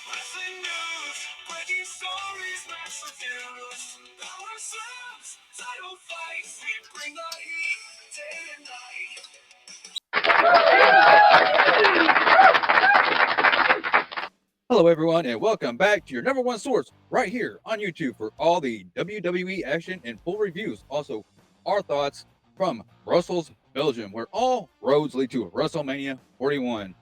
Wrestling news, breaking stories, match reviews, power slams, title fights. We bring the heat day and night. Hello, everyone, and welcome back to your number one source right here on YouTube for all the WWE action and full reviews. Also, our thoughts from Brussels, Belgium, where all roads lead to WrestleMania 41.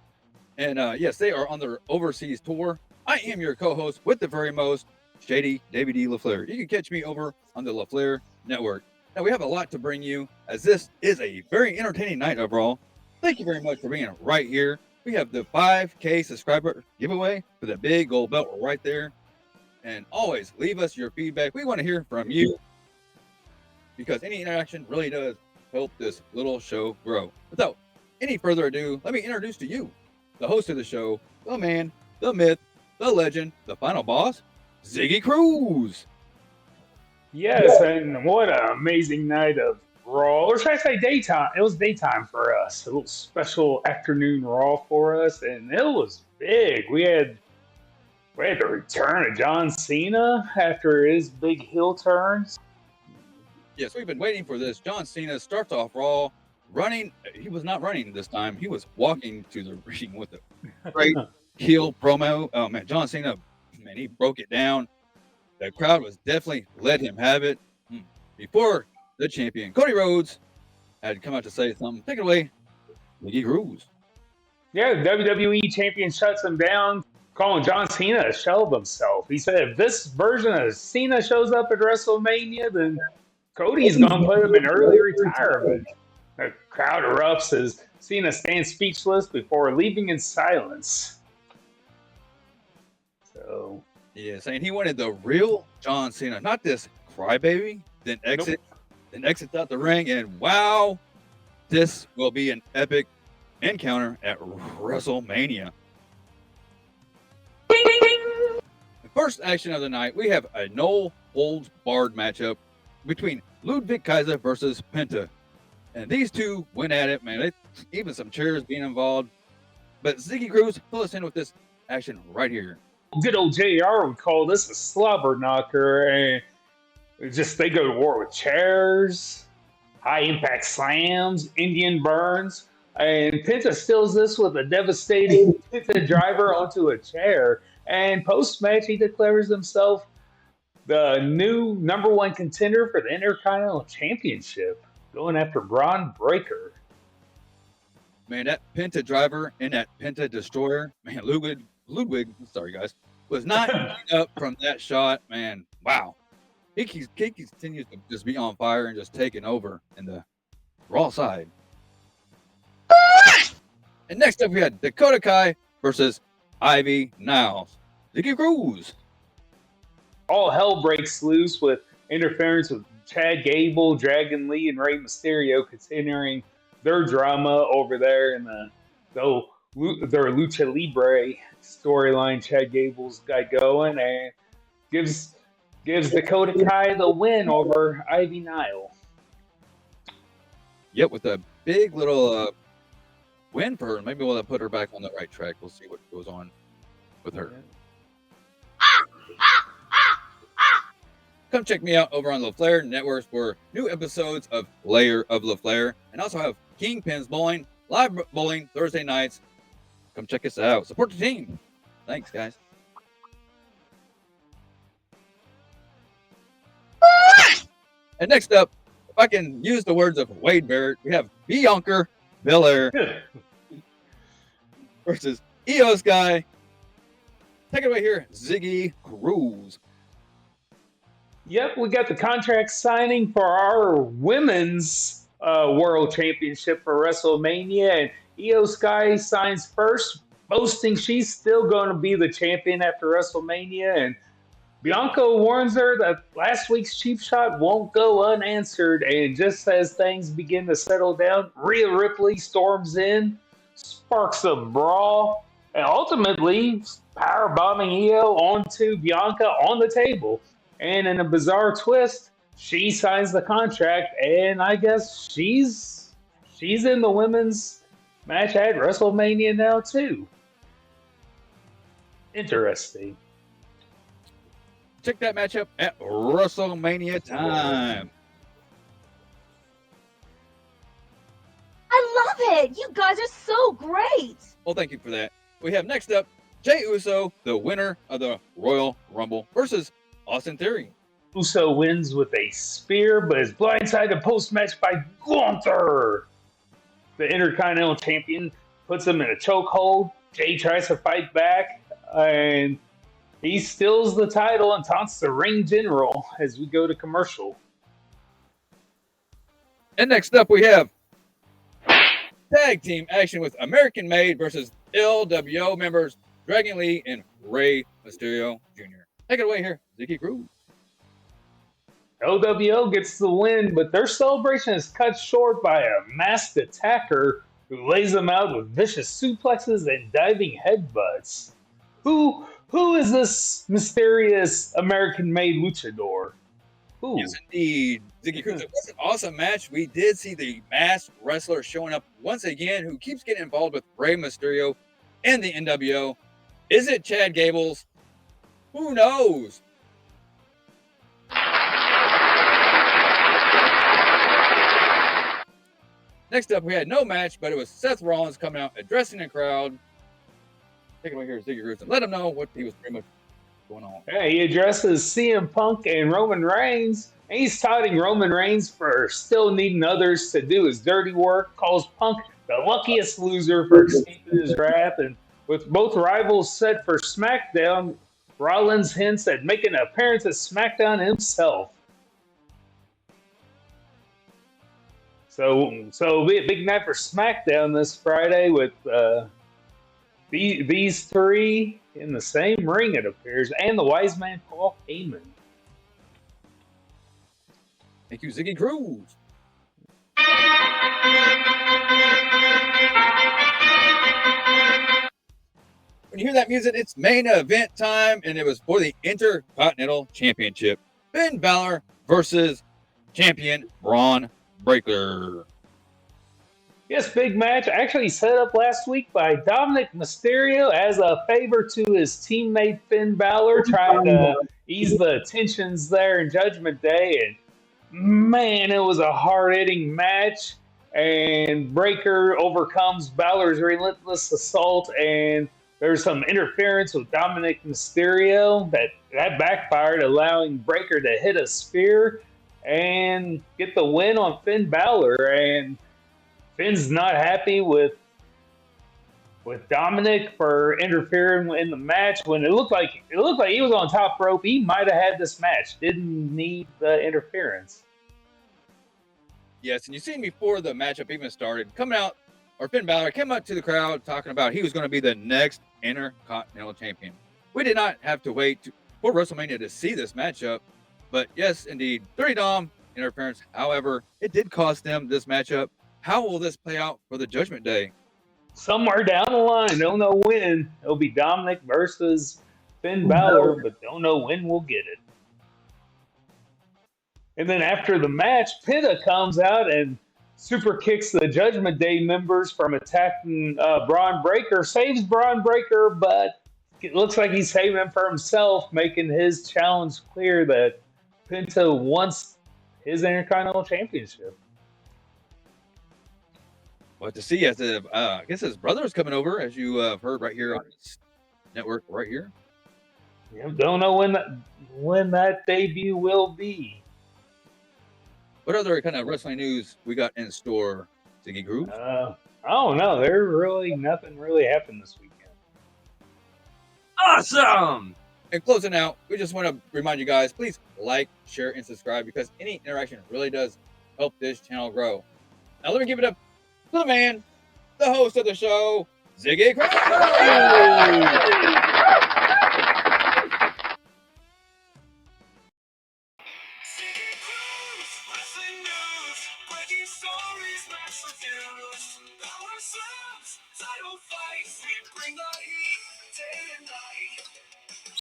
And yes, they are on their overseas tour. I am your co-host with the very most, Shady, Davy D. LaFlair. You can catch me over on the LaFlair Network. Now, we have a lot to bring you, as this is a very entertaining night overall. Thank you very much for being right here. We have the 5K subscriber giveaway for the big gold belt right there. And always leave us your feedback. We want to hear from you because any interaction really does help this little show grow. Without any further ado, let me introduce to you the host of the show, the man, the myth, the legend, the final boss, Ziggy Cruze. Yes, and what an amazing night of Raw. Or should I say daytime? It was daytime for us. A little special afternoon Raw for us, and it was big. We had the return of John Cena after his big heel turns. Yes, we've been waiting for this. John Cena starts off Raw running. He was not running this time. He was walking to the ring with a great heel promo. Oh, man, John Cena, man, he broke it down. The crowd was definitely let him have it. Before the champion, Cody Rhodes, had come out to say something. Take it away, Ziggy Cruze. Yeah, the WWE champion shuts him down, calling John Cena a shell of himself. He said if this version of Cena shows up at WrestleMania, then Cody's going to put him in early retirement. The crowd erupts as Cena stands speechless before leaving in silence. So, yeah, saying he wanted the real John Cena, not this crybaby. Then exits out the ring, and wow, this will be an epic encounter at WrestleMania. The first action of the night, we have a no holds barred matchup between Ludwig Kaiser versus Penta. And these two went at it, man. Even some chairs being involved. But Ziggy Cruze, fill us in with this action right here. Good old JR would call this a slobber knocker, and they go to war with chairs, high impact slams, Indian burns, and Penta steals this with a devastating Penta driver onto a chair. And post match, he declares himself the new number one contender for the Intercontinental Championship, going after Bron Breakker. Man, that Penta driver and that Penta destroyer, man, Ludwig, sorry guys, was not up from that shot, man. Wow. He continues to just be on fire and just taking over in the Raw side. And next up, we had Dakota Kai versus Ivy Niles. Ziggy Cruze. All hell breaks loose with interference with Chad Gable, Dragon Lee, and Rey Mysterio continuing their drama over there in their Lucha Libre storyline. Chad Gable's got going and gives Dakota Kai the win over Ivy Nile. Yep, with a big little win for her. Maybe we'll put her back on the right track. We'll see what goes on with her. Come check me out over on LaFlair Networks for new episodes of Layer of LaFlair. And also have Kingpins Bowling, live bowling Thursday nights. Come check us out. Support the team. Thanks, guys. And next up, if I can use the words of Wade Barrett, we have Bianca Belair versus Io Sky. Take it away here, Ziggy Cruze. Yep, we got the contract signing for our women's world championship for WrestleMania, and Io Sky signs first, boasting she's still going to be the champion after WrestleMania, and Bianca warns her that last week's cheap shot won't go unanswered, and just as things begin to settle down, Rhea Ripley storms in, sparks a brawl, and ultimately powerbombing Io onto Bianca on the table. And in a bizarre twist, she signs the contract, and I guess she's in the women's match at WrestleMania now too. Interesting. Check that matchup at WrestleMania time. I love it. You guys are so great. Well, thank you for that. We have next up Jey Uso, the winner of the Royal Rumble, versus Austin Theory. Uso wins with a spear, but is blindsided post-match by Gunther. The Intercontinental Champion puts him in a chokehold. Jay tries to fight back, and he steals the title and taunts the ring general as we go to commercial. And next up, we have tag team action with American Made versus LWO members Dragon Lee and Rey Mysterio Jr. Take it away here, Ziggy Cruze. LWO gets the win, but their celebration is cut short by a masked attacker who lays them out with vicious suplexes and diving headbutts. Who is this mysterious American-made luchador? Who? Yes, indeed. Ziggy Cruze. It was an awesome match. We did see the masked wrestler showing up once again, who keeps getting involved with Rey Mysterio and the NWO. Is it Chad Gables? Who knows? Next up, we had no match, but it was Seth Rollins coming out, addressing the crowd. Take it away here, Ziggy Cruze, and let him know what he was pretty much going on. Yeah, he addresses CM Punk and Roman Reigns, and he's taunting Roman Reigns for still needing others to do his dirty work, calls Punk the luckiest loser for escaping his wrath, and with both rivals set for SmackDown, Rollins hints at making an appearance at SmackDown himself. So big night for SmackDown this Friday with these three in the same ring, it appears, and the wise man Paul Heyman. Thank you, Ziggy Cruze. When you hear that music, it's main event time, and it was for the Intercontinental Championship. Finn Balor versus champion Bron Breakker. Yes, big match. Actually set up last week by Dominic Mysterio as a favor to his teammate Finn Balor, trying to ease the tensions there in Judgment Day. And man, it was a hard-hitting match. And Breakker overcomes Balor's relentless assault, and there's some interference with Dominic Mysterio that backfired, allowing Breakker to hit a spear and get the win on Finn Balor. And Finn's not happy with Dominic for interfering in the match when it looked like he was on top rope. He might have had this match. Didn't need the interference. Yes, and you seen before the matchup even started, Finn Balor came out to the crowd talking about he was going to be the next Intercontinental Champion. We did not have to wait for WrestleMania to see this matchup, but yes, indeed, 30 Dom interference. However, it did cost them this matchup. How will this play out for the Judgment Day? Somewhere down the line, don't know when. It'll be Dominic versus Finn Balor, but don't know when we'll get it. And then after the match, Pitta comes out and super kicks the Judgment Day members from attacking Bron Breakker, saves Bron Breakker, but it looks like he's saving him for himself, making his challenge clear that Penta wants his Intercontinental Championship. What to see as I guess his brother is coming over, as you have heard right here on this network right here. Yeah, don't know when that debut will be. What other kind of wrestling news we got in store, Ziggy Cruze? I don't know. Nothing really happened this weekend. Awesome! And closing out, we just want to remind you guys, please like, share, and subscribe, because any interaction really does help this channel grow. Now let me give it up to the man, the host of the show, Ziggy Cruze! Wrestling news, breaking stories, match reviews, power slams, title fights, we bring the heat.